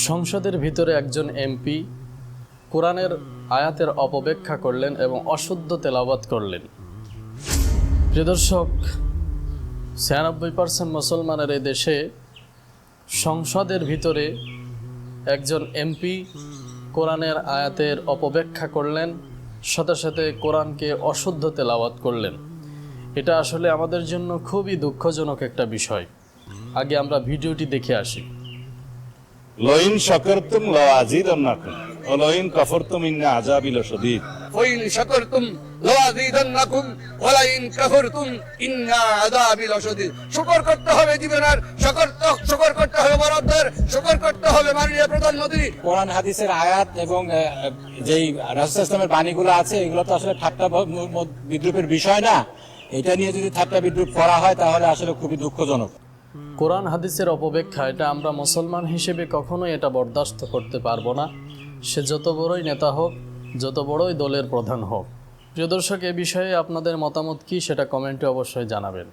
সংসদের ভিতরে একজন এমপি কোরআনের আয়াতের অপব্যাখ্যা করলেন এবং অশুদ্ধ তেলাওয়াত করলেন। প্রিয় দর্শক, 96% মুসলমানের এই দেশে সংসদের ভিতরে একজন এমপি কোরআনের আয়াতের অপব্যাখ্যা করলেন, সাথে সাথে কোরআনকে অশুদ্ধ তেলাওয়াত করলেন। এটা আসলে আমাদের জন্য খুবই দুঃখজনক একটা বিষয়। আগে আমরা ভিডিওটি দেখে আসি। লইন শাকারতুম লাযিদান্নাকুম ওয়া লইন কাফারতুম ইন্না আযাবি লাশাদীদ। ওয়াইন শাকারতুম লাযিদান্নাকুম ওয়া লাইন কাফারতুম ইন্না আযাবি লাশাদীদ। শুকর করতে হবে জীবনের, শুকর করতে হবে বরাবর, শুকর করতে হবে মাননীয় প্রধানমন্ত্রী। কোরআন হাদিসের আয়াত এবং যেই রাসূল সাল্লাল্লাহু আলাইহি ওয়াসাল্লামের বাণীগুলো আছে, এগুলো তো আসলে ঠাট্টা বিদ্রুপের বিষয় না। এটা নিয়ে যদি ঠাট্টা বিদ্রুপ করা হয় তাহলে আসলে খুবই দুঃখজনক। কোরআন হাদিসের অপব্যাখ্যা, এটা আমরা মুসলমান হিসেবে কখনোই এটা বরদাস্ত করতে পারবো না, সে যত বড়ই নেতা হোক, যত বড়ই দলের প্রধান হোক। প্রিয় দর্শক, এ বিষয়ে আপনাদের মতামত কি সেটা কমেন্টে অবশ্যই জানাবেন।